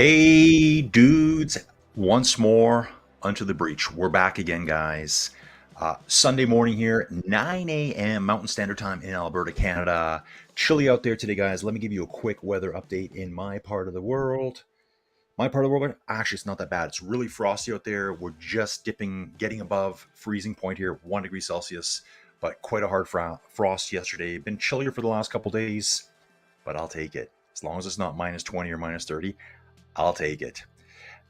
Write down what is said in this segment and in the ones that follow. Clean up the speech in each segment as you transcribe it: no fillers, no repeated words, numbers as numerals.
Hey, dudes, once more unto the breach. We're back again, guys. Sunday morning here, 9 a.m. Mountain Standard Time in Alberta, Canada. Chilly out there today, guys. Let me give you a quick weather update in my part of the world. My part of the world, actually, it's not that bad. It's really frosty out there. We're just getting above freezing point here, 1 degree Celsius, but quite a hard frost yesterday. Been chillier for the last couple days, but I'll take it. As long as it's not minus 20 or minus 30. I'll take it.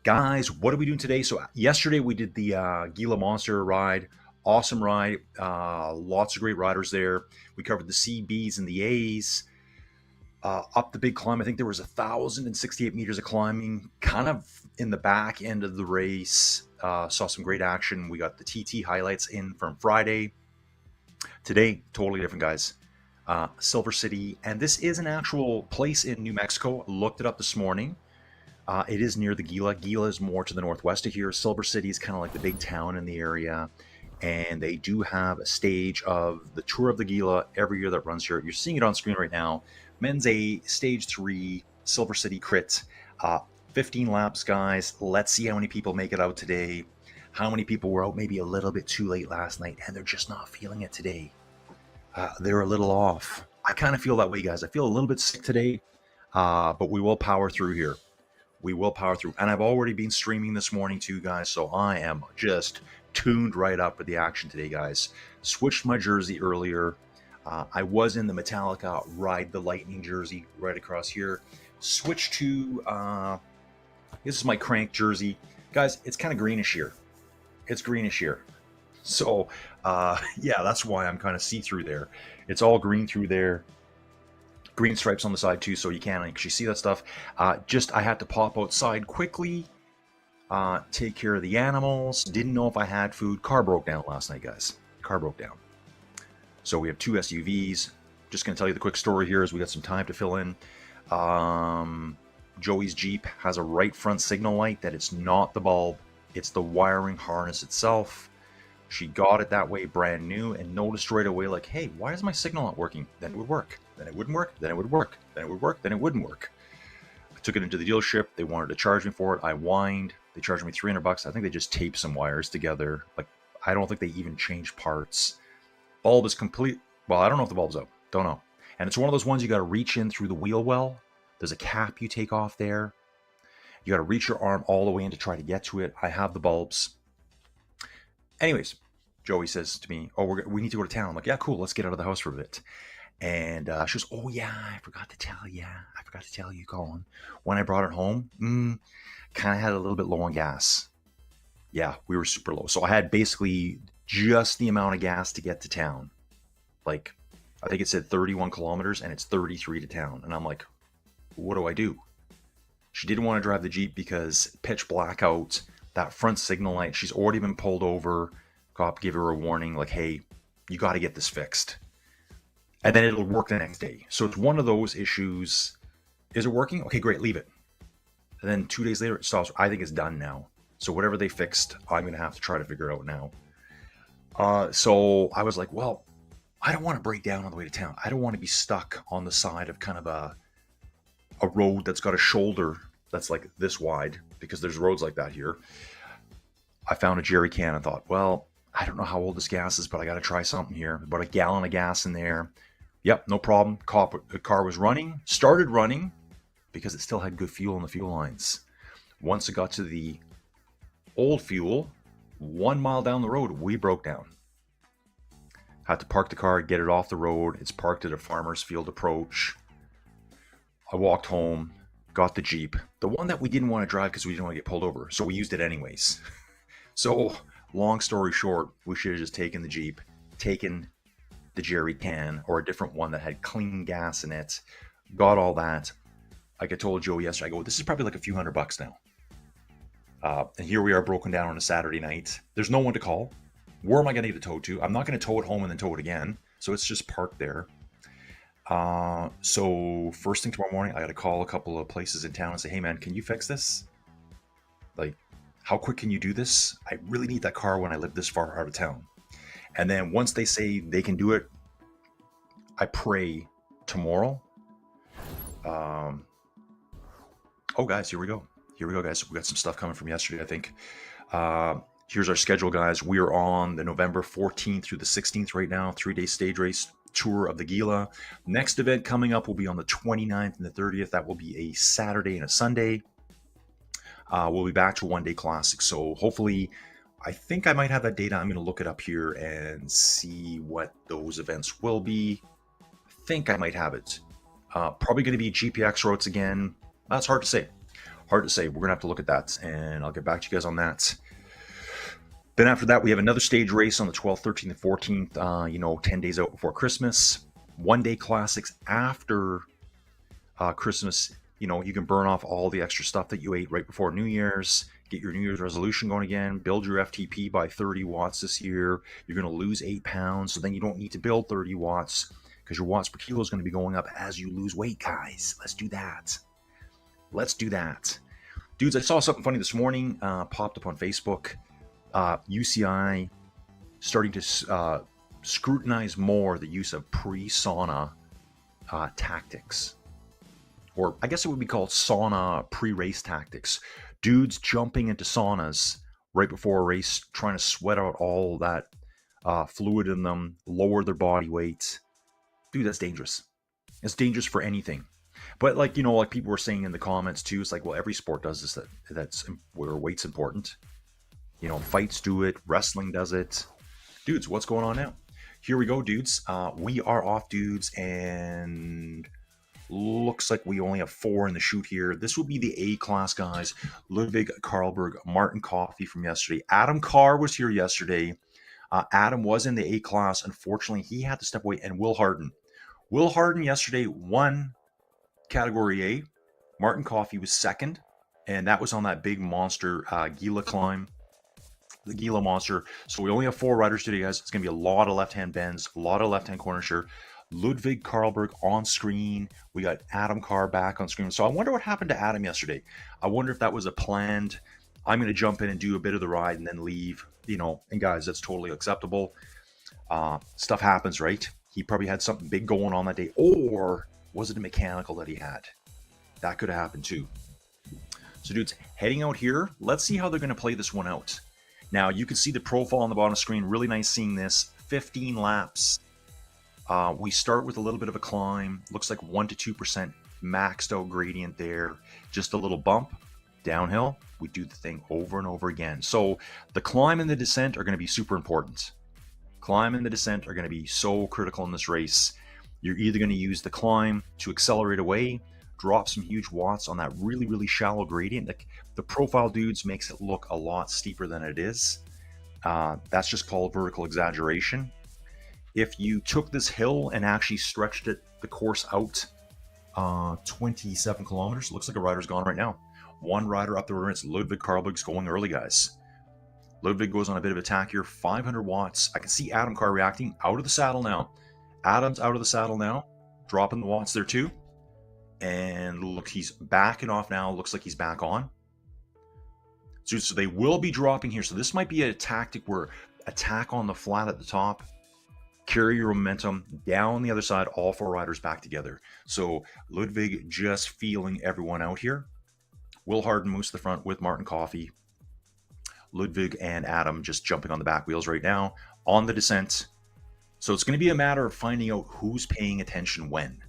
Guys, what are we doing today? So yesterday we did the Gila Monster ride. Awesome ride. Lots of great riders there. We covered the C, Bs, and the As. Up the big climb. I think there was 1,068 meters of climbing. Kind of in the back end of the race. Saw some great action. We got the TT highlights in from Friday. Today, totally different, guys. Silver City. And this is an actual place in New Mexico. Looked it up this morning. It is near the Gila. Gila is more to the northwest of here. Silver City is kind of like the big town in the area. And they do have a stage of the Tour of the Gila every year that runs here. You're seeing it on screen right now. Men's A, Stage 3, Silver City Crit. 15 laps, guys. Let's see how many people make it out today. How many people were out maybe a little bit too late last night, and they're just not feeling it today. They're a little off. I kind of feel that way, guys. I feel a little bit sick today, but we will power through here. We will power through. And I've already been streaming this morning too, guys, so I am just tuned right up with the action today, guys. Switched my jersey earlier. I was in the Metallica Ride the Lightning jersey right across here. Switched to, this is my Crank jersey. Guys, it's kind of greenish here. It's greenish here. So, yeah, that's why I'm kind of see-through there. It's all green through there. Green stripes on the side too, so you can't actually see that stuff. I had to pop outside quickly, take care of the animals. Didn't know if I had food. Car broke down last night, guys. Car broke down. So we have 2 SUVs. Just going to tell you the quick story here as we got some time to fill in. Joey's Jeep has a right front signal light that it's not the bulb. It's the wiring harness itself. She got it that way brand new and noticed right away, like, hey, why is my signal not working? Then it would work. Then it wouldn't work. Then it would work. Then it would work. Then it wouldn't work. I took it into the dealership. They wanted to charge me for it. I whined. They charged me $300. I think they just taped some wires together. Like, I don't think they even changed parts. Bulb is complete. Well, I don't know if the bulb's out. Don't know. And it's one of those ones you got to reach in through the wheel well. There's a cap you take off there. You got to reach your arm all the way in to try to get to it. I have the bulbs. Anyways, Joey says to me, oh, we need to go to town. I'm like, yeah, cool. Let's get out of the house for a bit. And she goes, oh, yeah, I forgot to tell you, Colin. When I brought it home, kind of had a little bit low on gas. Yeah, we were super low. So I had basically just the amount of gas to get to town. Like, I think it said 31 kilometers, and it's 33 to town. And I'm like, what do I do? She didn't want to drive the Jeep because pitch blackout, that front signal light, she's already been pulled over. Cop gave her a warning, like, hey, you got to get this fixed. And then it'll work the next day. So it's one of those issues. Is it working? Okay, great, leave it. And then 2 days later, it stops. I think it's done now. So whatever they fixed, I'm going to have to try to figure out now. So I was like, well, I don't want to break down on the way to town. I don't want to be stuck on the side of kind of a road that's got a shoulder that's like this wide, because there's roads like that here. I found a jerry can and thought, well, I don't know how old this gas is, but I got to try something here. About a gallon of gas in there. Yep, no problem. The car was running, started running, because it still had good fuel in the fuel lines. Once it got to the old fuel, 1 mile down the road, we broke down. Had to park the car, get it off the road. It's parked at a farmer's field approach. I walked home, got the Jeep. The one that we didn't want to drive because we didn't want to get pulled over. So we used it anyways. So, long story short, we should have just taken the Jeep, taken the jerry can or a different one that had clean gas in it, got all that. Like I told Joe yesterday, I go, this is probably like a few $100 now. And here we are broken down on a Saturday night. There's no one to call. Where am I going to get it towed to? I'm not going to tow it home and then tow it again. So it's just parked there. So first thing tomorrow morning, I got to call a couple of places in town and say, hey man, can you fix this? Like, how quick can you do this? I really need that car when I live this far out of town. And then once they say they can do it, I pray tomorrow. Oh guys, here we go. Here we go, guys. We got some stuff coming from yesterday, I think. Here's our schedule, guys. We are on the November 14th through the 16th right now, 3-day stage race tour of the Gila. Next event coming up will be on the 29th and the 30th. That will be a Saturday and a Sunday. We'll be back to one-day classic. So hopefully, I think I might have that data. I'm going to look it up here and see what those events will be. I think I might have it. Probably going to be GPX roads again. That's hard to say. Hard to say. We're going to have to look at that, and I'll get back to you guys on that. Then after that, we have another stage race on the 12th, 13th, and 14th, 10 days out before Christmas. One-day classics after Christmas. You can burn off all the extra stuff that you ate right before New Year's, get your New Year's resolution going again, build your FTP by 30 watts this year. You're going to lose 8 pounds, so then you don't need to build 30 watts because your watts per kilo is going to be going up as you lose weight, guys. Let's do that. Let's do that. Dudes, I saw something funny this morning, popped up on Facebook. UCI starting to scrutinize more the use of pre-sauna tactics. Or I guess it would be called sauna pre-race tactics. Dudes jumping into saunas right before a race, trying to sweat out all that fluid in them, lower their body weight. Dude, that's dangerous. It's dangerous for anything. But like people were saying in the comments too, it's like, well, every sport does this. That's where weight's important. Fights do it. Wrestling does it. Dudes, what's going on now? Here we go, dudes. We are off, dudes, and looks like we only have 4 in the chute here. This will be the A-class guys. Ludwig Karlberg, Martin Coffey from yesterday. Adam Carr was here yesterday. Adam was in the A-class. Unfortunately, he had to step away. And Will Harden. Will Harden yesterday won Category A. Martin Coffey was second, and that was on that big monster Gila climb. The Gila monster. So we only have 4 riders today, guys. It's going to be a lot of left-hand bends, a lot of left-hand corner sure. Ludwig Karlberg on screen. We got Adam Carr back on screen. So I wonder what happened to Adam yesterday. I wonder if that was a planned, I'm going to jump in and do a bit of the ride and then leave, and guys, that's totally acceptable. Stuff happens, right? He probably had something big going on that day, or was it a mechanical that he had? That could have happened too. So dudes, heading out here, let's see how they're going to play this one out. Now, you can see the profile on the bottom of the screen. Really nice seeing this. 15 laps. We start with a little bit of a climb. Looks like 1 to 2% maxed out gradient there. Just a little bump. Downhill. We do the thing over and over again. So the climb and the descent are going to be super important. Climb and the descent are going to be so critical in this race. You're either going to use the climb to accelerate away, drop some huge watts on that really, really shallow gradient. The profile, dudes, makes it look a lot steeper than it is. That's just called vertical exaggeration. If you took this hill and actually stretched the course out 27 kilometers, looks like a rider's gone right now. One rider up the river, it's Ludwig Karlberg's going early, guys. Ludwig goes on a bit of attack here, 500 watts. I can see Adam Carr reacting out of the saddle now. Adam's out of the saddle now, dropping the watts there too. And look, he's backing off now. Looks like he's back on. So they will be dropping here. So this might be a tactic where attack on the flat at the top, carry your momentum down the other side, all 4 riders back together. So Ludwig just feeling everyone out here. Will Harden moves to the front with Martin Coffey. Ludwig and Adam just jumping on the back wheels right now on the descent. So it's going to be a matter of finding out who's paying attention when.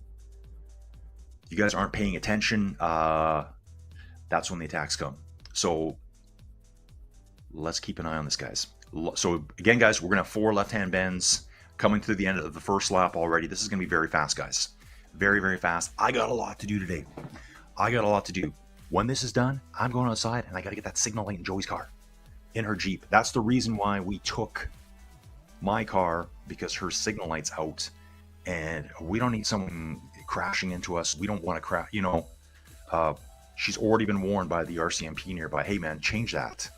You guys aren't paying attention, that's when the attacks come. So let's keep an eye on this, guys. So again, guys, we're going to have 4 left-hand bends coming to the end of the first lap already. This is going to be very fast, guys. Very, very fast. I got a lot to do today. I got a lot to do. When this is done, I'm going outside and I got to get that signal light in Joey's car, in her Jeep. That's the reason why we took my car, because her signal light's out and we don't need someone crashing into us. We don't want to crash, she's already been warned by the RCMP nearby. Hey man, change that.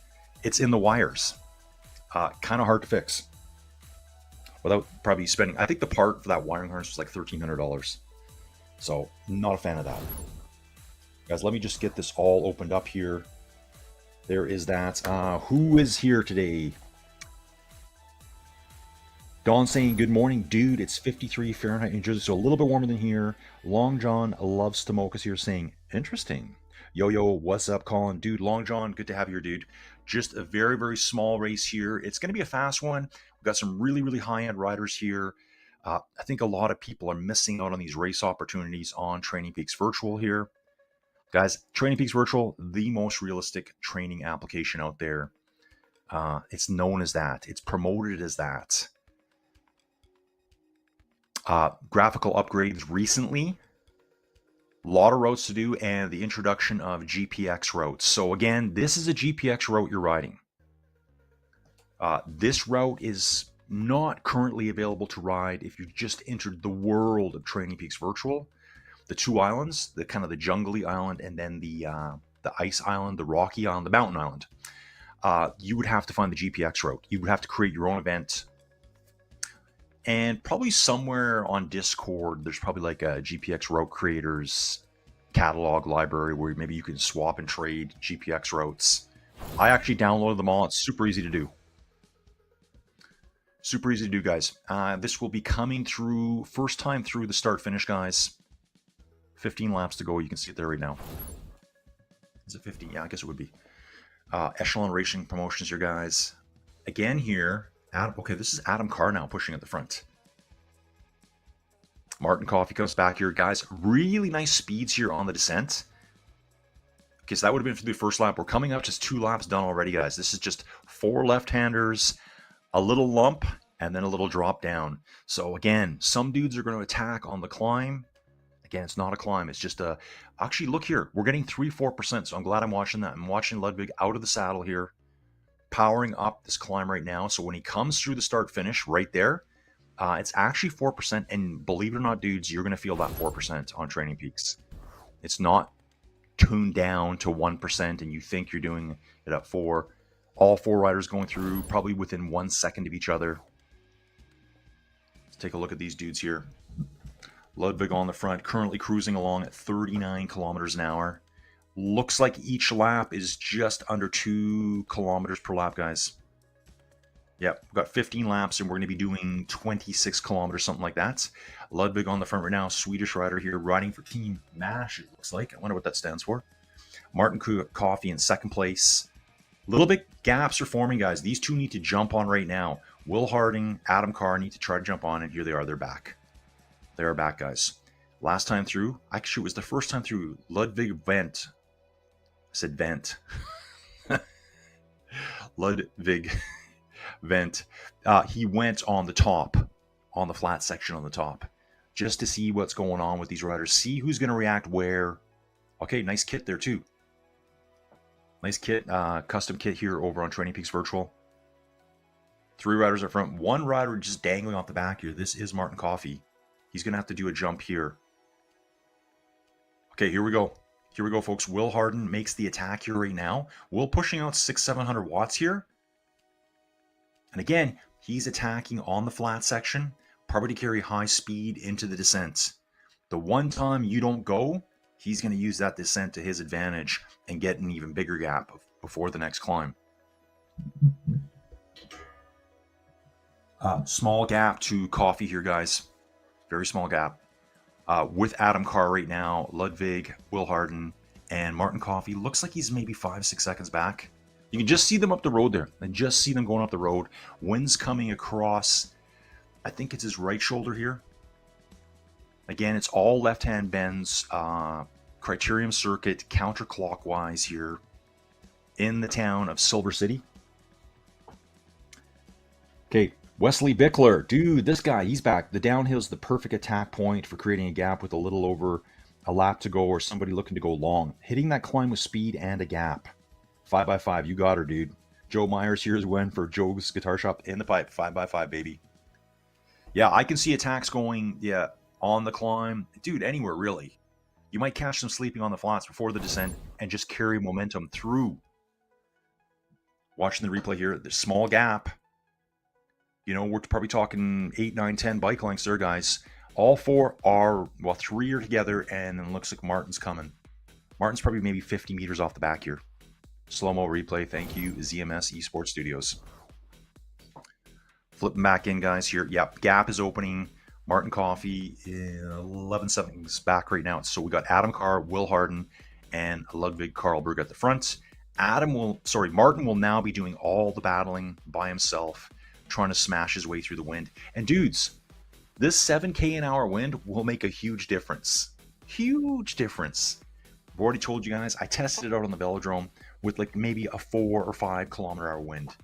It's in the wires. Kind of hard to fix without probably spending, I think the part for that wiring harness was like $1,300. So not a fan of that. Guys, let me just get this all opened up here. There is that. Who is here today? Dawn saying, good morning, dude. It's 53 Fahrenheit in Jersey, so a little bit warmer than here. Long John loves Tomocas here saying, interesting. Yo, what's up, Colin? Dude, Long John, good to have you here, dude. Just a very, very small race here. It's going to be a fast one. We've got some really, really high-end riders here. I think a lot of people are missing out on these race opportunities on Training Peaks Virtual here. Guys, Training Peaks Virtual, the most realistic training application out there. It's known as that. It's promoted as that. Graphical upgrades recently. A lot of routes to do, and the introduction of GPX routes. So again, this is a GPX route you're riding. This route is not currently available to ride if you just entered the world of Training Peaks Virtual. The two islands, the kind of the jungly island, and then the ice island, the rocky island, the mountain island. You would have to find the GPX route. You would have to create your own event. And probably somewhere on Discord, there's probably like a GPX route creators catalog library where maybe you can swap and trade GPX routes. I actually downloaded them all. It's super easy to do. Super easy to do, guys. This will be coming through, first time through the start finish, guys. 15 laps to go. You can see it there right now. Is it 15? Yeah, I guess it would be. Echelon Racing Promotions here, guys. Again here, okay, this is Adam Carr now pushing at the front. Martin Coffee comes back here. Guys, really nice speeds here on the descent. Okay, so that would have been for the first lap. We're coming up just 2 laps done already, guys. This is just 4 left-handers, a little lump, and then a little drop down. So again, some dudes are going to attack on the climb. Again, it's not a climb. It's just a... Actually, look here. We're getting 3-4%, so I'm glad I'm watching that. I'm watching Ludwig out of the saddle here, powering up this climb right now. So when he comes through the start-finish right there, it's actually 4%. And believe it or not, dudes, you're going to feel that 4% on Training Peaks. It's not tuned down to 1% and you think you're doing it at 4. All 4 riders going through probably within 1 second of each other. Let's take a look at these dudes here. Ludwig on the front, currently cruising along at 39 kilometers an hour. Looks like each lap is just under 2 kilometers per lap, guys. Yep, we've got 15 laps and we're going to be doing 26 kilometers, something like that. Ludwig on the front right now, Swedish rider here, riding for Team MASH, it looks like. I wonder what that stands for. Martin Coffey in second place. Little bit gaps are forming, guys. These two need to jump on right now. Will Harding, Adam Carr need to try to jump on, and here they are. They're back. They are back, guys. Last time through, actually, it was the first time through. Ludwig Vent. I said Vent. Ludwig Vent. He went on the top, on the flat section on the top, just to see what's going on with these riders. See who's going to react where. Okay, nice kit there, too. Nice kit, custom kit here over on Training Peaks Virtual. 3 riders up front. 1 rider just dangling off the back here. This is Martin Coffey. He's going to have to do a jump here. Okay, here we go. Here we go, folks. Will Hardin makes the attack here right now. Will pushing out 600-700 watts here. And again, he's attacking on the flat section, probably to carry high speed into the descent. The one time you don't go, he's going to use that descent to his advantage and get an even bigger gap before the next climb. Small gap to Coffey here, guys. Very small gap. With Adam Carr right now, Ludwig, Will Hardin, and Martin Coffey. Looks like he's maybe 5-6 seconds back. You can just see them up the road there. And just see them going up the road. Wind's coming across, I think it's his right shoulder here. Again, it's all left-hand bends. Criterium circuit, counterclockwise here in the town of Silver City. Okay, Wesley Bickler. Dude, this guy, he's back. The downhill's the perfect attack point for creating a gap with a little over a lap to go or somebody looking to go long. Hitting that climb with speed and a gap. 5x5, you got her, dude. Joe Myers here's win for Joe's Guitar Shop in the pipe. 5x5, baby. Yeah, I can see attacks going, yeah, on the climb. Dude, anywhere, really. You might catch them sleeping on the flats before the descent and just carry momentum through. Watching the replay here, the small gap. You know, we're probably talking 8, 9, 10 bike lengths there, guys. All 4 are, well, 3 are together, and then it looks like Martin's coming. Martin's probably maybe 50 meters off the back here. Slow-mo replay, thank you, ZMS eSports Studios. Flipping back in, guys, here. Yep, Gap is opening. Martin Coffee, 11 something's back right now. So we got Adam Carr, Will Harden, and Ludwig Karlberg at the front. Martin will now be doing all the battling by himself, trying to smash his way through the wind. And dudes, this 7K an hour wind will make a huge difference. Huge difference. I've already told you guys, I tested it out on the velodrome with like maybe a 4 or 5 kilometer hour wind.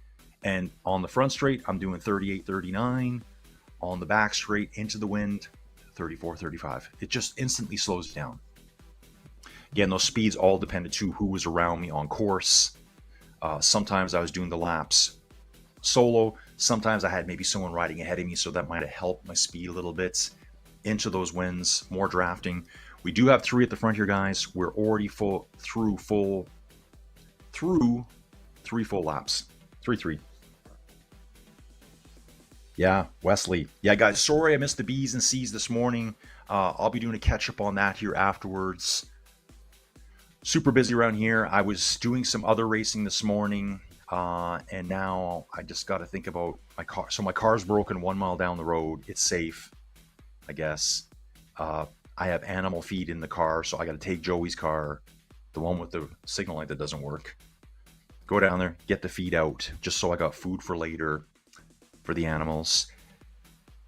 And on the front straight, I'm doing 38, 39. On the back straight into the wind, 34, 35. It just instantly slows down. Again, those speeds all depended to who was around me on course. Sometimes I was doing the laps solo. Sometimes I had maybe someone riding ahead of me, so that might have helped my speed a little bit into those winds, more drafting. We do have 3 at the front here, guys. We're already through 3 full laps. 3. Yeah, Wesley. Yeah, guys, sorry I missed the B's and C's this morning. I'll be doing a catch-up on that here afterwards. Super busy around here. I was doing some other racing this morning, and now I just got to think about my car. So my car's broken 1 mile down the road. It's safe, I guess. I have animal feed in the car, so I got to take Joey's car, the one with the signal light that doesn't work. Go down there, get the feed out, just so I got food for later. For the animals.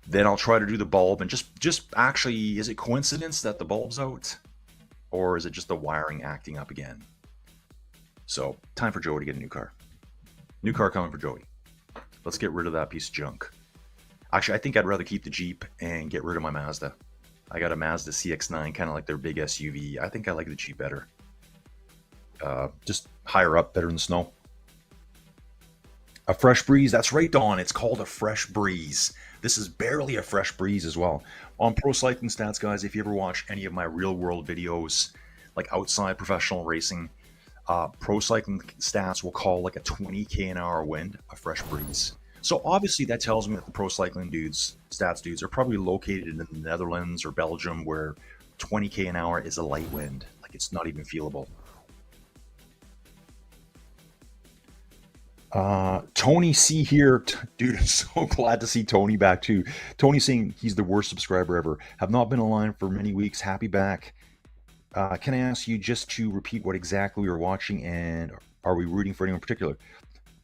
Then I'll try to do the bulb, and just actually, is it coincidence that the bulb's out, or is it just the wiring acting up again? So time for Joey to get a new car. New car coming for Joey. Let's get rid of that piece of junk. Actually, I think I'd rather keep the Jeep and get rid of my Mazda. I got a Mazda CX-9, kind of like their big SUV. I think I like the Jeep better. Just higher up, better than snow. A fresh breeze. That's right, Dawn. It's called a fresh breeze. This is barely a fresh breeze as well. On Pro Cycling Stats, guys, if you ever watch any of my real world videos, like outside professional racing, Pro Cycling Stats will call like a 20K an hour wind a fresh breeze. So obviously that tells me that the Pro Cycling Stats dudes are probably located in the Netherlands or Belgium, where 20K an hour is a light wind. Like, it's not even feelable. Tony C here. Dude, I'm so glad to see Tony back too. Tony saying he's the worst subscriber ever. Have not been online for many weeks. Happy back. Can I ask you just to repeat what exactly we were watching, and are we rooting for anyone in particular?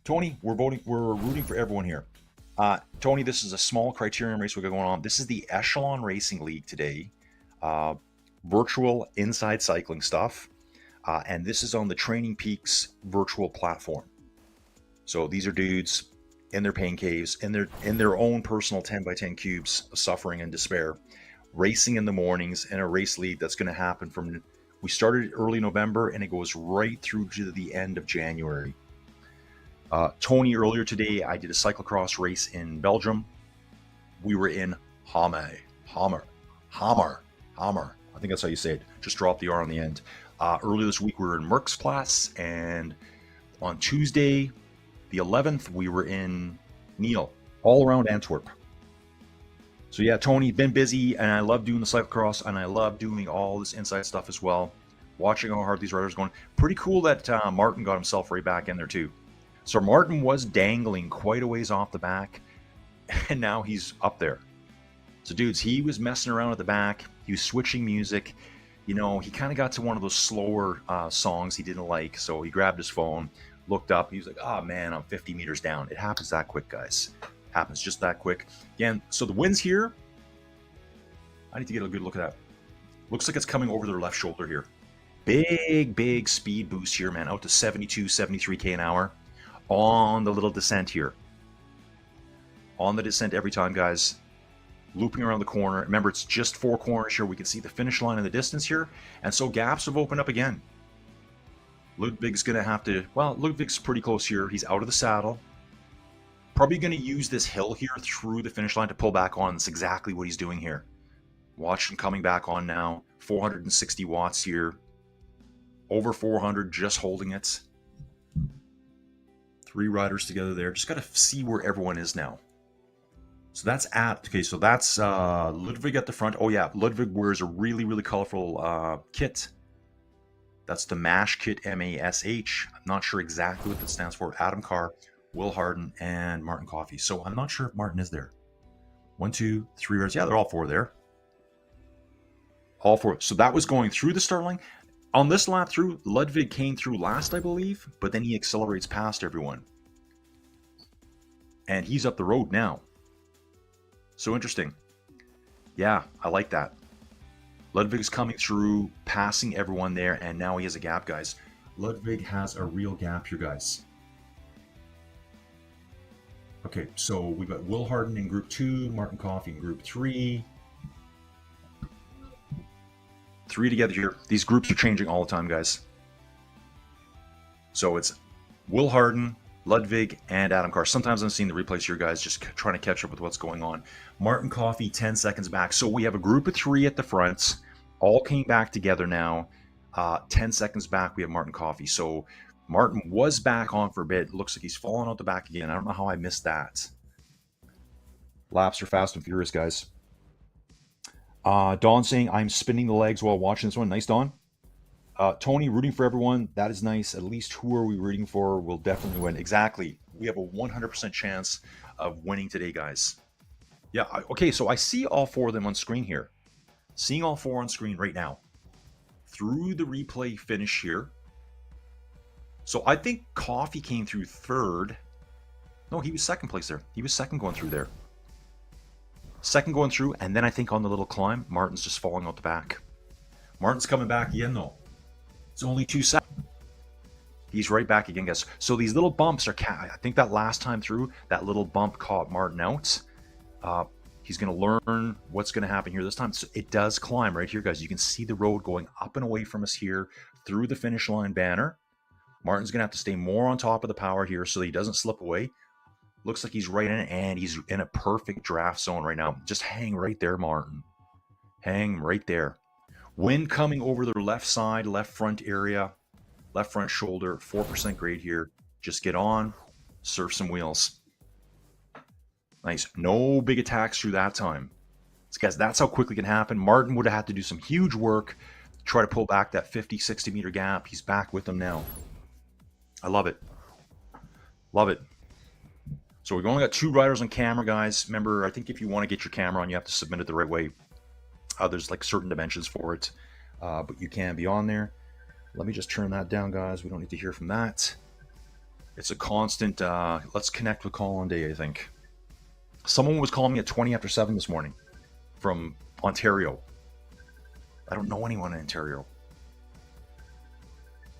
Tony, we're rooting for everyone here. Tony, this is a small criterium race we got going on. This is the Echelon Racing League today. Virtual inside cycling stuff. And this is on the Training Peaks virtual platform. So these are dudes in their pain caves, in their own personal 10x10 cubes of suffering and despair, racing in the mornings in a race league that's going to happen we started early November and it goes right through to the end of January. Tony, earlier today, I did a cyclocross race in Belgium. We were in Hammer. I think that's how you say it. Just drop the R on the end. Earlier this week, we were in Merckxplas, and on Tuesday, the 11th, we were in Niel, all around Antwerp. So yeah, Tony, been busy, and I love doing the cyclocross, and I love doing all this inside stuff as well. Watching how hard these riders are going. Pretty cool that Martin got himself right back in there too. So Martin was dangling quite a ways off the back, and now he's up there. So dudes, he was messing around at the back. He was switching music. You know, he kind of got to one of those slower songs he didn't like, so he grabbed his phone, looked up. He was like, oh man, I'm 50 meters down. It happens that quick, guys. Happens just that quick. Again, so the wind's here. I need to get a good look at that. Looks like it's coming over their left shoulder here. Big speed boost here, man. Out to 72, 73K an hour on the little descent here. On the descent every time, guys. Looping around the corner. Remember, it's just 4 corners here. We can see the finish line in the distance here. And so gaps have opened up again. Ludwig's going to have to... Well, Ludwig's pretty close here. He's out of the saddle. Probably going to use this hill here through the finish line to pull back on. That's exactly what he's doing here. Watch him coming back on now. 460 watts here. Over 400, just holding it. 3 riders together there. Just got to see where everyone is now. So that's that's Ludwig at the front. Oh yeah, Ludwig wears a really colorful kit. That's the MASH kit, M-A-S-H. I'm not sure exactly what that stands for. Adam Carr Will Harden, and Martin Coffey. So I'm not sure if Martin is there. 1, 2, 3 riders. Yeah, they're all 4 there. All 4. So that was going through the start line. On this lap through, Ludwig came through last, I believe, but then he accelerates past everyone. And he's up the road now. So interesting. Yeah, I like that. Ludwig's coming through, passing everyone there, and now he has a gap, guys. Ludwig has a real gap here, guys. Okay, so we've got Will Harden in Group 2, Martin Coffey in Group 3. 3 together here. These groups are changing all the time, guys. So it's Will Harden, Ludwig, and Adam Carr. Sometimes I'm seeing the replays here, guys, just trying to catch up with what's going on. Martin Coffey, 10 seconds back. So we have a group of 3 at the front. All came back together now. 10 seconds back, we have Martin Coffey. So Martin was back on for a bit. Looks like he's fallen out the back again. I don't know how I missed that. Laps are fast and furious, guys. Dawn saying, I'm spinning the legs while watching this one. Nice, Dawn. Tony, rooting for everyone. That is nice. At least who are we rooting for? We'll definitely win. Exactly. We have a 100% chance of winning today, guys. Yeah, okay, so I see all 4 of them on screen here. Seeing all 4 on screen right now. Through the replay finish here. So I think Coffey came through 3rd. No, he was 2nd place there. He was 2nd going through there. 2nd going through, and then I think on the little climb, Martin's just falling out the back. Martin's coming back again, though. It's only 2 seconds. He's right back again, guys. So these little bumps are... I think that last time through, that little bump caught Martin out. He's going to learn what's going to happen here this time. So it does climb right here, guys. You can see the road going up and away from us here through the finish line banner. Martin's going to have to stay more on top of the power here so that he doesn't slip away. Looks like he's right in it, and he's in a perfect draft zone right now. Just hang right there, Martin. Hang right there. Wind coming over their left side, left front area, left front shoulder, 4% grade here. Just get on, surf some wheels. Nice. No big attacks through that time. So guys, that's how quickly it can happen. Martin would have had to do some huge work, try to pull back that 50, 60 meter gap. He's back with them now. I love it. Love it. So we've only got 2 riders on camera, guys. Remember, I think if you want to get your camera on, you have to submit it the right way. There's like certain dimensions for it, but you can be on there. Let me just turn that down, guys. We don't need to hear from that. It's a constant, let's connect with Colin Day, I think. Someone was calling me at 20 after 7 this morning from Ontario. I don't know anyone in Ontario.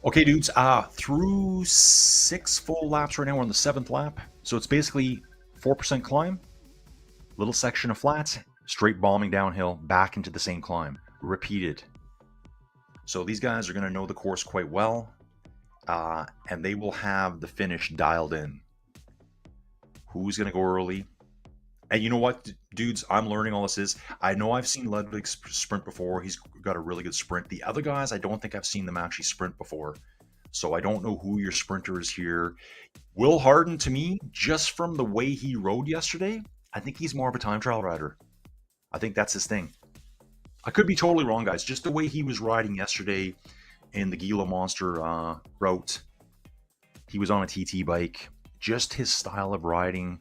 Okay, dudes, through 6 full laps right now. We're on the 7th lap. So it's basically 4% climb, little section of flats, straight bombing downhill, back into the same climb, repeated. So these guys are going to know the course quite well, and they will have the finish dialed in. Who's going to go early? And you know what, dudes, I'm learning all this is. I know I've seen Ludwig sprint before. He's got a really good sprint. The other guys, I don't think I've seen them actually sprint before. So I don't know who your sprinter is here. Will Harden, to me, just from the way he rode yesterday, I think he's more of a time trial rider. I think that's his thing. I could be totally wrong, guys. Just the way he was riding yesterday in the Gila Monster route. He was on a TT bike. Just his style of riding.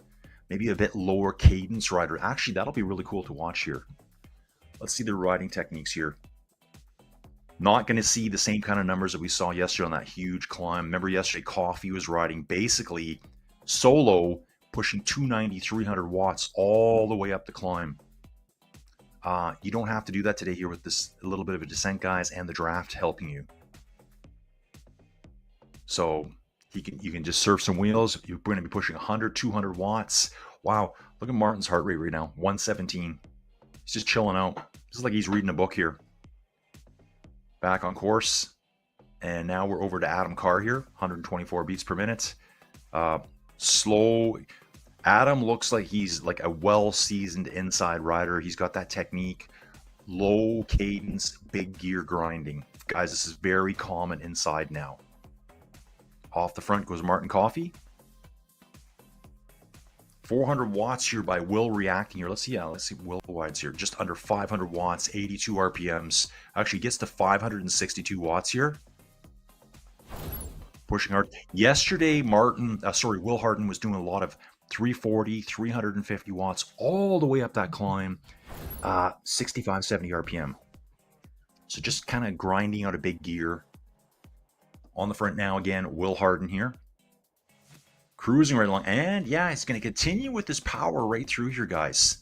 Maybe a bit lower cadence rider. Actually, that'll be really cool to watch here. Let's see the riding techniques here. Not going to see the same kind of numbers that we saw yesterday on that huge climb. Remember yesterday, Coffey was riding basically solo, pushing 290, 300 watts all the way up the climb. You don't have to do that today here with this a little bit of a descent, guys, and the draft helping you. So you can just surf some wheels. You're going to be pushing 100, 200 watts. Wow, look at Martin's heart rate right now, 117. He's just chilling out. This is like he's reading a book here. Back on course. And now we're over to Adam Carr here, 124 beats per minute. Slow. Adam looks like he's like a well-seasoned inside rider. He's got that technique. Low cadence, big gear grinding. Guys, this is very common inside now. Off the front goes Martin Coffey. 400 watts here by Will reacting here. Let's see Will Wides here. Just under 500 watts, 82 RPMs. Actually gets to 562 watts here. pushing hard. Yesterday, Will Harden was doing a lot of 340, 350 watts all the way up that climb, 65, 70 RPM. So just kind of grinding out a big gear. On the front now again, Will Harden here. Cruising right along. And yeah, it's going to continue with this power right through here, guys.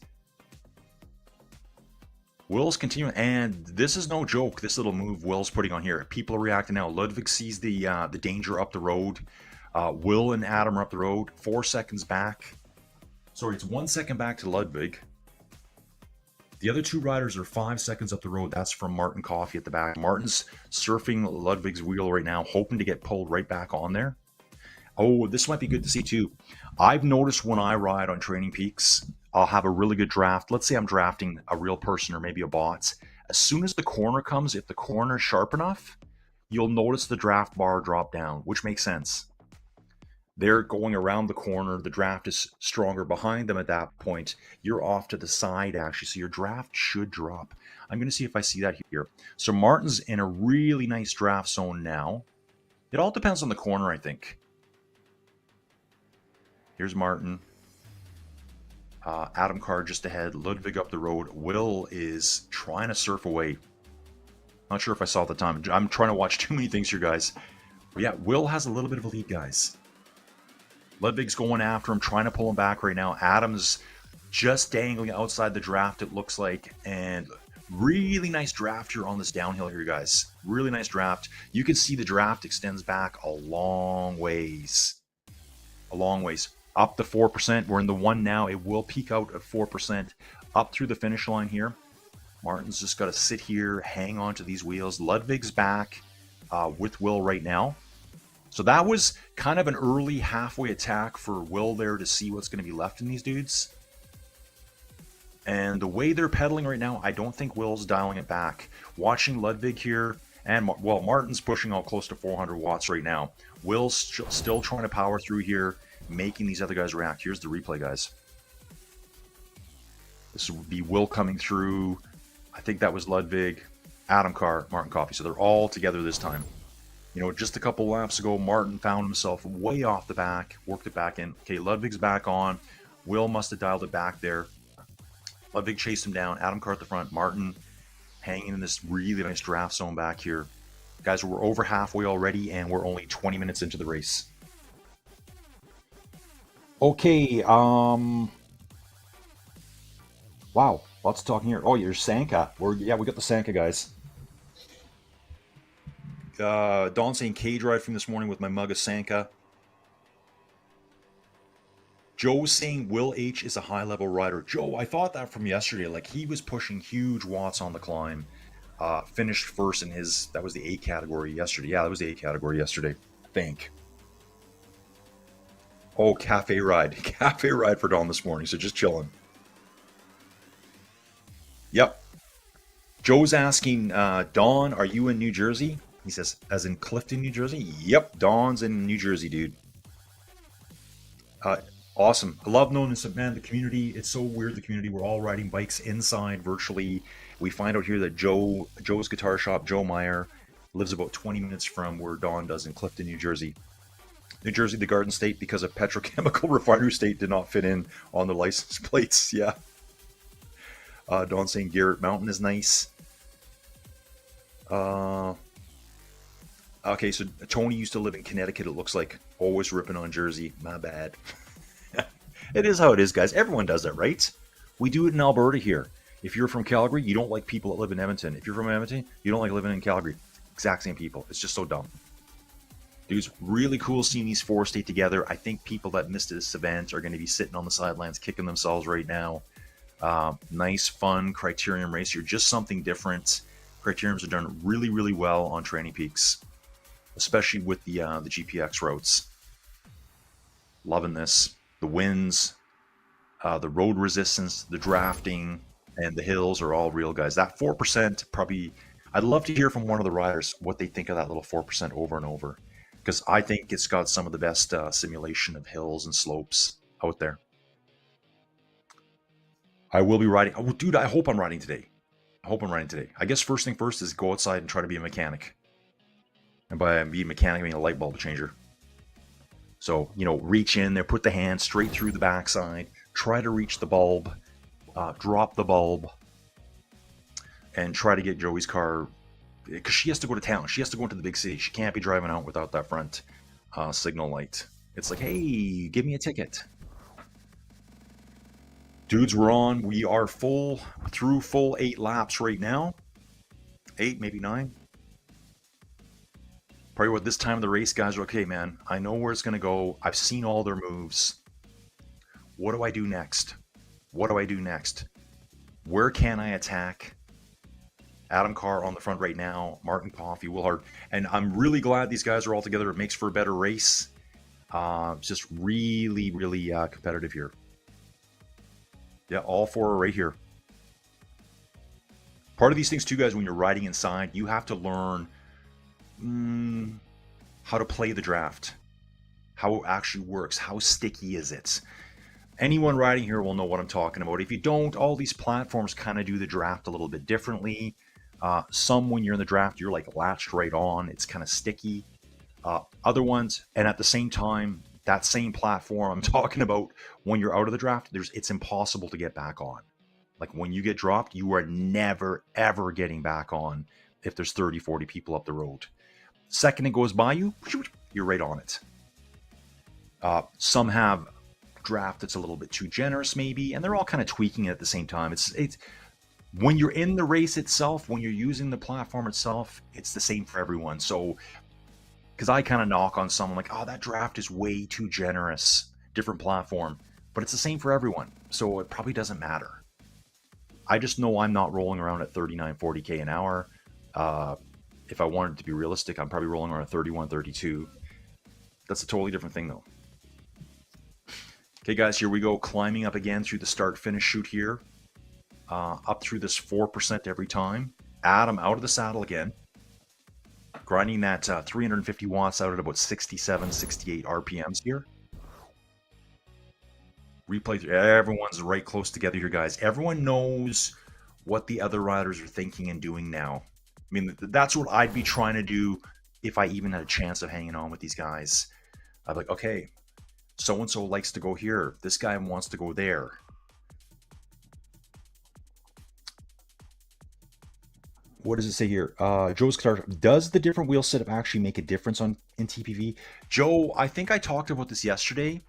Will's continuing, and this is no joke, this little move Will's putting on here. People are reacting now. Ludwig sees the danger up the road. Will and Adam are up the road. 4 seconds back. Sorry, it's 1 second back to Ludwig. The other 2 riders are 5 seconds up the road. That's from Martin Coffey at the back. Martin's surfing Ludwig's wheel right now, hoping to get pulled right back on there. Oh, this might be good to see too. I've noticed when I ride on Training Peaks, I'll have a really good draft. Let's say I'm drafting a real person or maybe a bot. As soon as the corner comes, if the corner is sharp enough, you'll notice the draft bar drop down, which makes sense. They're going around the corner. The draft is stronger behind them at that point. You're off to the side, actually, so your draft should drop. I'm going to see if I see that here. So Martin's in a really nice draft zone now. It all depends on the corner, I think. Here's Martin. Adam Carr just ahead. Ludwig up the road. Will is trying to surf away. Not sure if I saw at the time. I'm trying to watch too many things here, guys. But yeah, Will has a little bit of a lead, guys. Ludwig's going after him, trying to pull him back right now. Adam's just dangling outside the draft, it looks like. And really nice draft here on this downhill here, guys. Really nice draft. You can see the draft extends back a long ways. A long ways. Up to 4%. We're in the 1 now. It will peak out at 4% up through the finish line here. Martin's just got to sit here, hang on to these wheels. Ludwig's back with Will right now. So that was kind of an early halfway attack for Will there to see what's going to be left in these dudes. And the way they're pedaling right now, I don't think Will's dialing it back. Watching Ludwig here, and well, Martin's pushing all close to 400 watts right now. Will's still trying to power through here, making these other guys react. Here's the replay, guys. This would be Will coming through. I think that was Ludwig, Adam Carr, Martin Coffey. So they're all together this time. You know, just a couple laps ago, Martin found himself way off the back, worked it back in. Okay, Ludwig's back on. Will must have dialed it back there. Ludwig chased him down. Adam Carr at the front. Martin hanging in this really nice draft zone back here. Guys, we're over halfway already, and we're only 20 minutes into the race. Okay, wow, lots of talking here. Oh, you're Sanka. We got the Sanka guys. Don saying cage ride from this morning with my mug of Sanka. Joe saying Will H is a high-level rider. Joe, I thought that from yesterday. Like, he was pushing huge watts on the climb. Finished first in his, that was the A category yesterday. Yeah, that was the A category yesterday, I think. Oh, cafe ride. Cafe ride for Don this morning, so just chilling. Yep. Joe's asking, Don, are you in New Jersey? He says, as in Clifton, New Jersey? Yep, Don's in New Jersey, dude. Awesome. I love knowing this, man, the community. It's so weird, the community. We're all riding bikes inside virtually. We find out here that Joe's guitar shop, Joe Meyer, lives about 20 minutes from where Don does in Clifton, New Jersey. New Jersey, the Garden State, because a petrochemical refinery state did not fit in on the license plates. Yeah. Don saying Garrett Mountain is nice. Okay, so Tony used to live in Connecticut, it looks like. Always ripping on Jersey. My bad. It is how it is, guys. Everyone does that, right? We do it in Alberta here. If you're from Calgary, you don't like people that live in Edmonton. If you're from Edmonton, you don't like living in Calgary. Exact same people. It's just so dumb. Dude, it's really cool seeing these four stay together. I think people that missed this event are going to be sitting on the sidelines kicking themselves right now. Nice, fun Criterium race here. Just something different. Criteriums have done really, really well on Training Peaks, especially with the GPX routes. Loving this. The winds, the road resistance, the drafting, and the hills are all real, guys. That 4% probably, I'd love to hear from one of the riders what they think of that little 4% over and over, because I think it's got some of the best simulation of hills and slopes out there. I will be riding. Oh, dude, I hope I'm riding today. I guess first thing first is go outside and try to be a mechanic. And by being a mechanic, I mean a light bulb changer. So, reach in there, put the hand straight through the backside, try to reach the bulb, drop the bulb, and try to get Joey's car, because she has to go to town. She has to go into the big city. She can't be driving out without that front signal light. It's like, hey, give me a ticket. Dudes, we're on. We are full 8 laps right now. 8, maybe 9. Probably what this time of the race, guys are okay, man. I know where it's going to go. I've seen all their moves. What do I do next? What do I do next? Where can I attack? Adam Carr on the front right now. Martin Coffey, Will Hart. And I'm really glad these guys are all together. It makes for a better race. It's just really, really competitive here. Yeah, all 4 are right here. Part of these things too, guys, when you're riding inside, you have to learn how to play the draft, how it actually works, how sticky is it. Anyone riding here will know what I'm talking about. If you don't, all these platforms kind of do the draft a little bit differently. Some, when you're in the draft, you're like latched right on. It's kind of sticky. Other ones, and at the same time, that same platform I'm talking about, when you're out of the draft, it's impossible to get back on. Like when you get dropped, you are never, ever getting back on if there's 30, 40 people up the road. Second it goes by you, you're right on it. Some have draft that's a little bit too generous maybe, and they're all kind of tweaking it at the same time. It's when you're in the race itself, when you're using the platform itself, it's the same for everyone. So, because I kind of knock on someone like, oh, that draft is way too generous, different platform, but it's the same for everyone. So it probably doesn't matter. I just know I'm not rolling around at 39, 40K an hour. If I wanted to be realistic, I'm probably rolling around 31, 32. That's a totally different thing though. Okay, guys, here we go. Climbing up again through the start-finish chute here. Up through this 4% every time. Adam out of the saddle again. Grinding that 350 watts out at about 67, 68 RPMs here. Replay through. Everyone's right close together here, guys. Everyone knows what the other riders are thinking and doing now. I mean, that's what I'd be trying to do if I even had a chance of hanging on with these guys. I'd be like, okay, so-and-so likes to go here. This guy wants to go there. What does it say here? Joe's guitar. Does the different wheel setup actually make a difference in TPV? Joe, I think I talked about this yesterday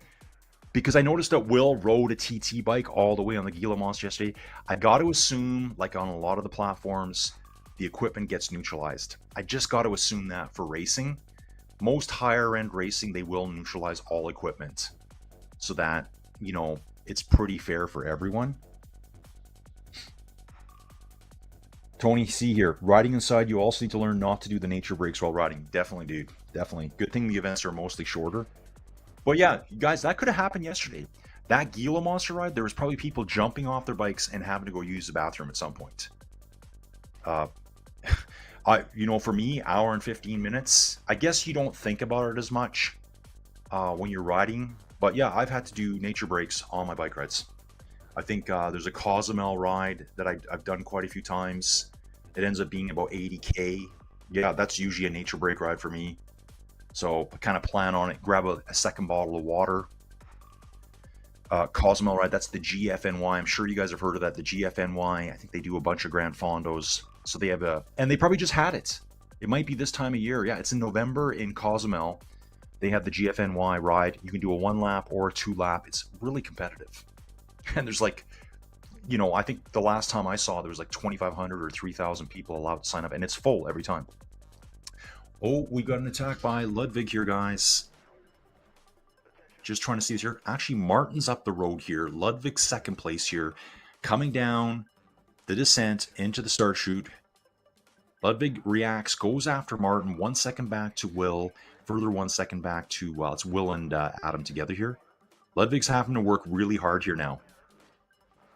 because I noticed that Will rode a TT bike all the way on the Gila Monster yesterday. I got to assume, like on a lot of the platforms, the equipment gets neutralized. I just got to assume that for racing. Most higher end racing, they will neutralize all equipment so that, it's pretty fair for everyone. Tony C here. Riding inside, you also need to learn not to do the nature breaks while riding. Definitely, dude. Definitely. Good thing the events are mostly shorter. But yeah, guys, that could have happened yesterday. That Gila Monster ride, there was probably people jumping off their bikes and having to go use the bathroom at some point. For me, hour and 15 minutes. I guess you don't think about it as much when you're riding. But yeah, I've had to do nature breaks on my bike rides. I think there's a Cozumel ride that I've done quite a few times. It ends up being about 80K. Yeah, that's usually a nature break ride for me. So I kind of plan on it. Grab a second bottle of water. Cozumel ride, that's the GFNY. I'm sure you guys have heard of that, the GFNY. I think they do a bunch of Grand Fondos. So they have and they probably just had it. It might be this time of year. Yeah, it's in November in Cozumel. They have the GFNY ride. You can do a 1 lap or a 2 lap. It's really competitive. And there's like, I think the last time I saw there was like 2,500 or 3,000 people allowed to sign up, and it's full every time. Oh, we got an attack by Ludwig here, guys. Just trying to see this here. Actually, Martin's up the road here. Ludwig's second place here. Coming down the descent into the start chute. Ludwig reacts, goes after Martin. 1 second back to Will. Further 1 second back to, it's Will and Adam together here. Ludwig's having to work really hard here now.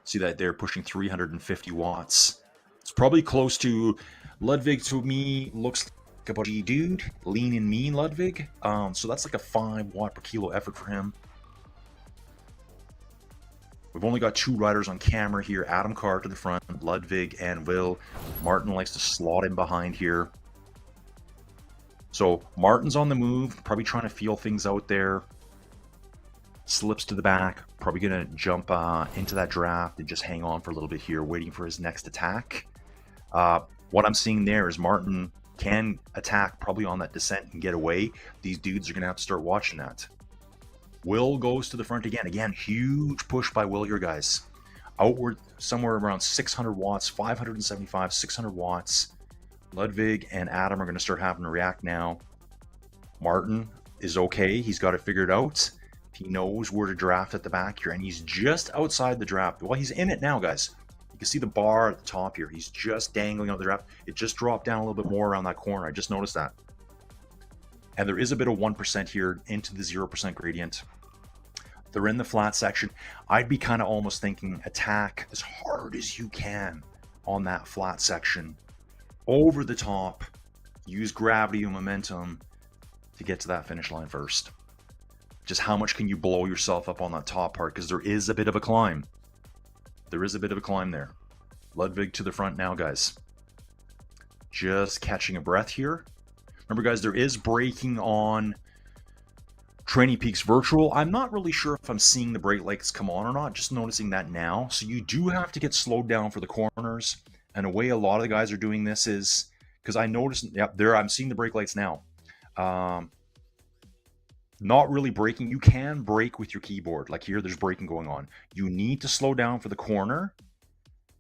See that they're pushing 350 watts. It's probably close to Ludwig. To me, looks like about a dude, lean and mean Ludwig. So that's like a 5 watt per kilo effort for him. We've only got 2 riders on camera here. Adam Carr to the front, Ludwig and Will. Martin likes to slot in behind here. So Martin's on the move, probably trying to feel things out there. Slips to the back, probably going to jump into that draft and just hang on for a little bit here, waiting for his next attack. What I'm seeing there is Martin can attack probably on that descent and get away. These dudes are going to have to start watching that. Will goes to the front again. Again, huge push by Will here, guys. Outward somewhere around 600 watts, 575, 600 watts. Ludwig and Adam are going to start having to react now. Martin is okay. He's got it figured out. He knows where to draft at the back here, and he's just outside the draft. Well, he's in it now, guys. You can see the bar at the top here. He's just dangling out the draft. It just dropped down a little bit more around that corner. I just noticed that. And there is a bit of 1% here into the 0% gradient. They're in the flat section. I'd be kind of almost thinking attack as hard as you can on that flat section. Over the top. Use gravity and momentum to get to that finish line first. Just how much can you blow yourself up on that top part? Because there is a bit of a climb. There is a bit of a climb there. Ludwig to the front now, guys. Just catching a breath here. Remember, guys, there is braking on Training Peaks Virtual. I'm not really sure if I'm seeing the brake lights come on or not. Just noticing that now. So you do have to get slowed down for the corners. And a way a lot of the guys are doing this is, because I noticed, yep, there I'm seeing the brake lights now. Not really braking. You can brake with your keyboard. Like here, there's braking going on. You need to slow down for the corner.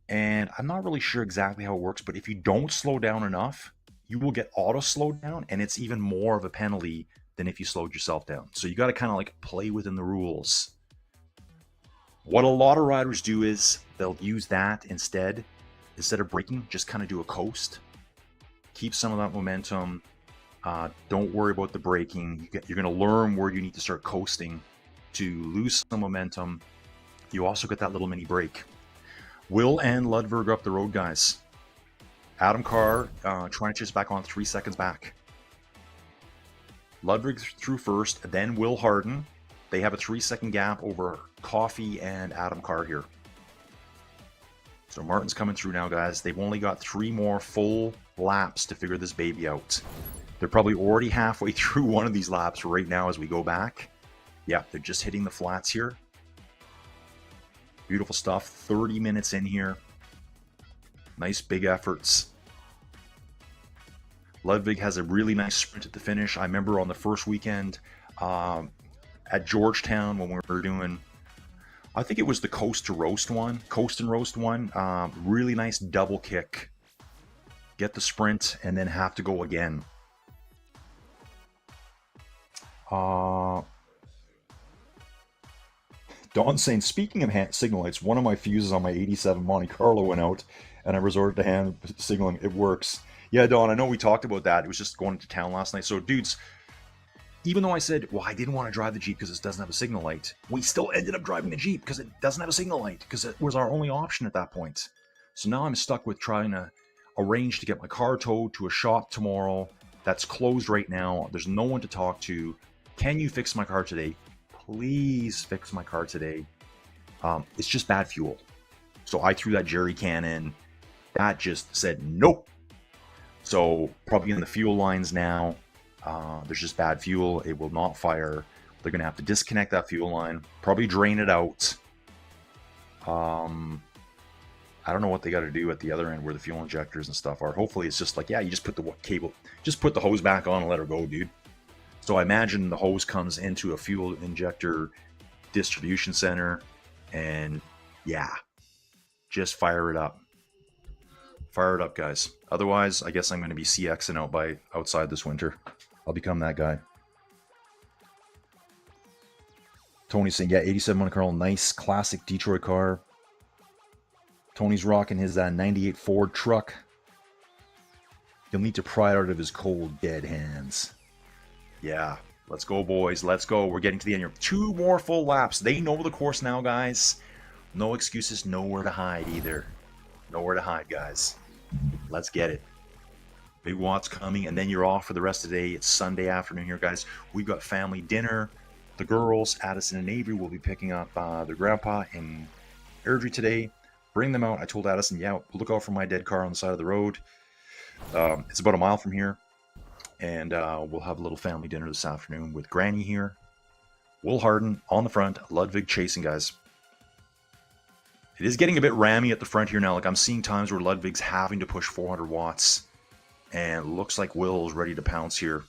And I'm not really sure exactly how it works, but if you don't slow down enough, you will get auto slowed down, and it's even more of a penalty than if you slowed yourself down. So you got to kind of like play within the rules. What a lot of riders do is they'll use that instead of braking, just kind of do a coast. Keep some of that momentum. Don't worry about the braking. You're going to learn where you need to start coasting to lose some momentum. You also get that little mini break. Will and Ludwig are up the road, guys. Adam Carr trying to chase back on 3 seconds back. Ludwig through first, then Will Harden. They have a 3-second gap over Coffee and Adam Carr here. So Martin's coming through now, guys. They've only got 3 more full laps to figure this baby out. They're probably already halfway through one of these laps right now as we go back. Yeah, they're just hitting the flats here. Beautiful stuff. 30 minutes in here. Nice big efforts. Ludwig has a really nice sprint at the finish. I remember on the first weekend at Georgetown when we were doing, I think it was the Coast and Roast one. Really nice double kick. Get the sprint and then have to go again. Don saying, speaking of hand signal lights, one of my fuses on my 87 Monte Carlo went out and I resorted to hand signaling. It works. Yeah, Don, I know we talked about that. It was just going into town last night. So, dudes, even though I said, well, I didn't want to drive the Jeep because it doesn't have a signal light, we still ended up driving the Jeep because it doesn't have a signal light, because it was our only option at that point. So now I'm stuck with trying to arrange to get my car towed to a shop tomorrow that's closed right now. There's no one to talk to. Can you fix my car today? Please fix my car today. It's just bad fuel. So I threw that jerry can in. That just said nope. So probably in the fuel lines now, there's just bad fuel. It will not fire. They're going to have to disconnect that fuel line, probably drain it out. I don't know what they got to do at the other end where the fuel injectors and stuff are. Hopefully it's just like, yeah, you just put the cable, just put the hose back on and let her go, dude. So I imagine the hose comes into a fuel injector distribution center, and yeah, just fire it up. Fire it up, guys. Otherwise, I guess I'm going to be CXing out outside this winter. I'll become that guy. Tony's saying, yeah, 87 Monte Carlo, nice classic Detroit car. Tony's rocking his 98 Ford truck. He'll need to pry it out of his cold, dead hands. Yeah, let's go, boys. Let's go. We're getting to the end here. 2 more full laps. They know the course now, guys. No excuses. Nowhere to hide either. Nowhere to hide, guys. Let's get it. Big Watt's coming, and then you're off for the rest of the day. It's Sunday afternoon here, guys. We've got family dinner. The girls, Addison and Avery, will be picking up their grandpa in Airdrie today. Bring them out. I told Addison, yeah, look out for my dead car on the side of the road. It's about a mile from here. And we'll have a little family dinner this afternoon with Granny here. Will Harden on the front, Ludwig chasing, guys. It is getting a bit rammy at the front here now. Like, I'm seeing times where Ludwig's having to push 400 watts. And it looks like Will's ready to pounce here.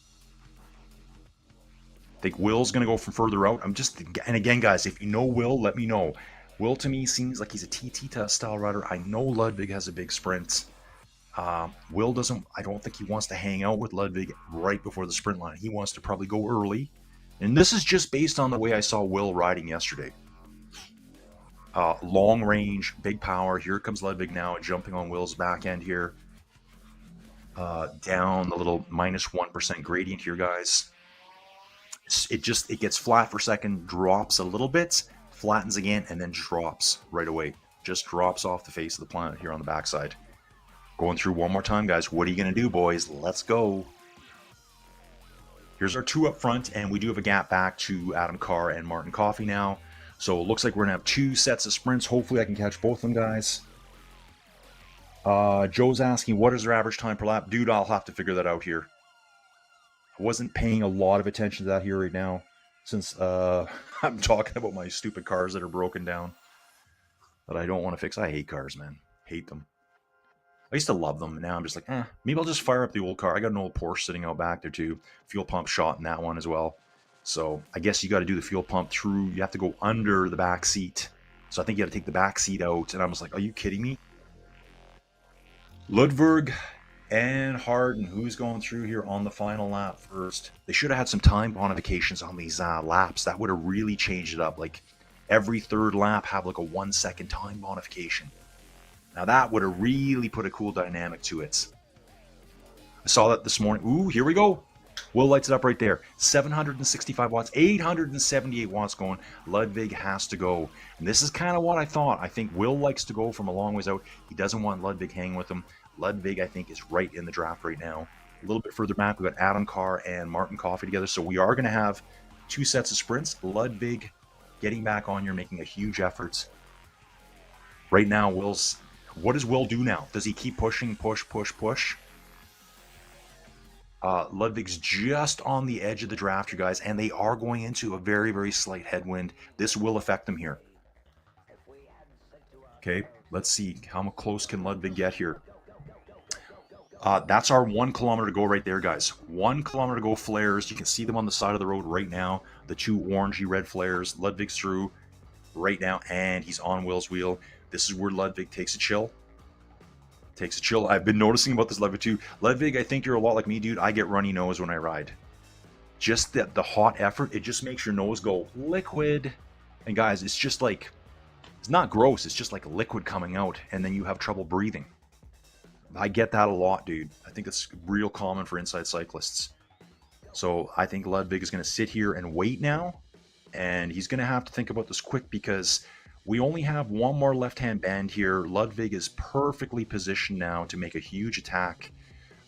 I think Will's going to go from further out. And again, guys, if you know Will, let me know. Will, to me, seems like he's a TT style rider. I know Ludwig has a big sprint. Will doesn't, I don't think he wants to hang out with Ludwig right before the sprint line. He wants to probably go early. And this is just based on the way I saw Will riding yesterday. Long range, big power. Here comes Ludwig now, jumping on Will's back end here. Down the little -1% gradient here, guys. It gets flat for a second, drops a little bit, flattens again, and then drops right away. Just drops off the face of the planet here on the backside. Going through one more time, guys. What are you going to do, boys? Let's go. Here's our two up front, and we do have a gap back to Adam Carr and Martin Coffey now. So it looks like we're going to have two sets of sprints. Hopefully I can catch both of them, guys. Joe's asking, what is their average time per lap? Dude, I'll have to figure that out here. I wasn't paying a lot of attention to that here right now, since I'm talking about my stupid cars that are broken down that I don't want to fix. I hate cars, man. Hate them. I used to love them, and now I'm just like, maybe I'll just fire up the old car. I got an old Porsche sitting out back there too. Fuel pump shot in that one as well. So I guess you got to do the fuel pump through. You have to go under the back seat. So I think you got to take the back seat out. And I was like, are you kidding me? Ludwig and Harden, who's going through here on the final lap first? They should have had some time bonifications on these laps. That would have really changed it up. Like every third lap have like a 1 second time bonification. Now that would have really put a cool dynamic to it. I saw that this morning. Ooh, here we go. Will lights it up right there. 765 watts, 878 watts going. Ludwig has to go. And this is kind of what I thought. I think Will likes to go from a long ways out. He doesn't want Ludwig hanging with him. Ludwig, I think, is right in the draft right now. A little bit further back, we've got Adam Carr and Martin Coffey together. So we are going to have two sets of sprints. Ludwig getting back on here, making a huge effort. Right now, what does Will do now? Does he keep pushing, push? Ludwig's just on the edge of the draft, you guys, and they are going into a very, very slight headwind. This will affect them here. Okay, let's see. How close can Ludwig get here? That's our 1 kilometer to go right there, guys. 1 kilometer to go flares. You can see them on the side of the road right now. The two orangey red flares. Ludwig's through right now, and he's on Will's wheel. This is where Ludwig takes a chill. I've been noticing about this Ludwig too. Ludwig, I think you're a lot like me, dude. I get runny nose when I ride. Just the hot effort, it just makes your nose go liquid. And guys, it's just like, it's not gross. It's just like liquid coming out, and then you have trouble breathing. I get that a lot, dude. I think it's real common for inside cyclists. So I think Ludwig is going to sit here and wait now. And he's going to have to think about this quick because we only have one more left-hand bend here. Ludwig is perfectly positioned now to make a huge attack.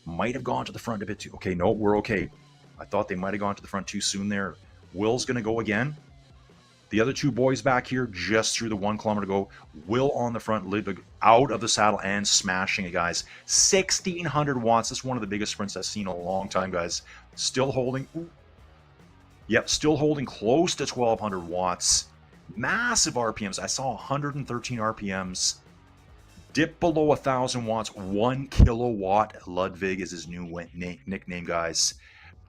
Might have gone to the front a bit too. Okay, no, we're okay. I thought they might have gone to the front too soon there. Will's going to go again. The other two boys back here just through the 1 kilometer to go. Will on the front, Ludwig out of the saddle and smashing it, guys. 1,600 watts. That's one of the biggest sprints I've seen in a long time, guys. Still holding. Ooh. Yep, still holding close to 1,200 watts. Massive RPMs. I saw 113 RPMs. Dip below 1,000 watts. 1 kilowatt. Ludwig is his new nickname, guys.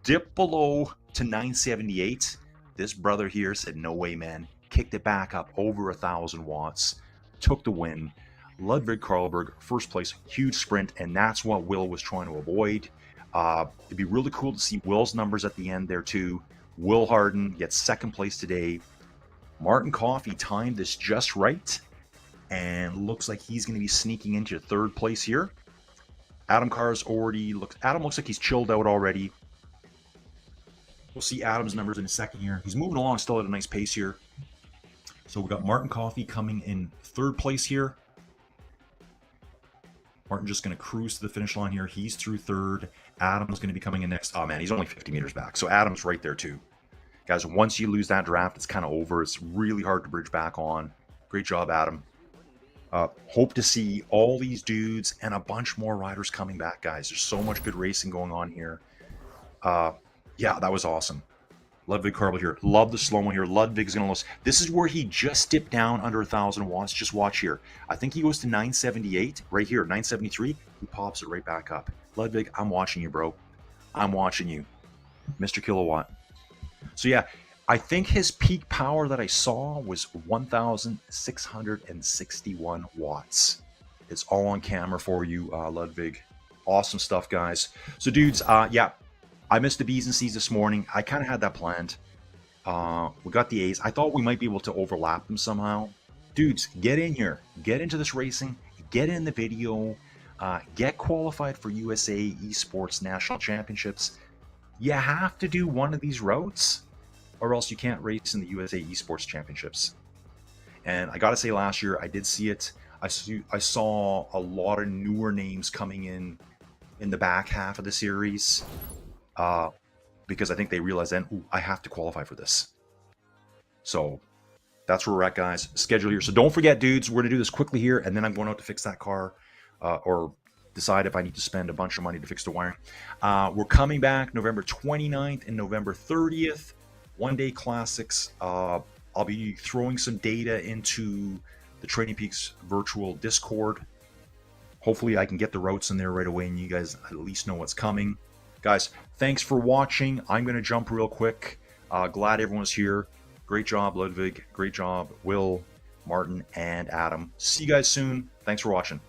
Dip below to 978. This brother here said, no way, man. Kicked it back up over 1,000 watts. Took the win. Ludwig Karlberg, first place, huge sprint, and that's what Will was trying to avoid. It'd be really cool to see Will's numbers at the end there, too. Will Harden gets second place today. Martin Coffey timed this just right, and looks like he's going to be sneaking into third place here. Adam looks like he's chilled out already. We'll see Adam's numbers in a second here. He's moving along still at a nice pace here. So we got Martin Coffey coming in third place here. Martin just going to cruise to the finish line here. He's through third. Adam's going to be coming in next. Oh man, he's only 50 meters back. So Adam's right there too. Guys, once you lose that draft, it's kind of over. It's really hard to bridge back on. Great job, Adam. Hope to see all these dudes and a bunch more riders coming back, guys. There's so much good racing going on here. Yeah, that was awesome. Ludwig Karbel here. Love the slow one here. Ludwig's going to lose. This is where he just dipped down under 1,000 watts. Just watch here. I think he goes to 978 right here, 973. He pops it right back up. Ludwig, I'm watching you, bro. I'm watching you, Mr. Kilowatt. So yeah, I think his peak power that I saw was 1,661 watts. It's all on camera for you, Ludwig. Awesome stuff, guys. So dudes, yeah, I missed the B's and C's this morning. I kind of had that planned. We got the A's. I thought we might be able to overlap them somehow. Dudes, get in here. Get into this racing. Get in the video. Get qualified for USA eSports National Championships. You have to do one of these routes, or else you can't race in the USA eSports Championships. And I got to say, last year, I did see it. I saw a lot of newer names coming in the back half of the series. Because I think they realized then, ooh, I have to qualify for this. So that's where we're at, guys. Schedule here. So don't forget, dudes, we're going to do this quickly here, and then I'm going out to fix that car or decide if I need to spend a bunch of money to fix the wiring. We're coming back November 29th and November 30th. One-day classics. I'll be throwing some data into the Trading Peaks virtual Discord. Hopefully I can get the routes in there right away and you guys at least know what's coming. Guys, thanks for watching. I'm going to jump real quick. Glad everyone's here. Great job, Ludwig. Great job, Will, Martin, and Adam. See you guys soon. Thanks for watching.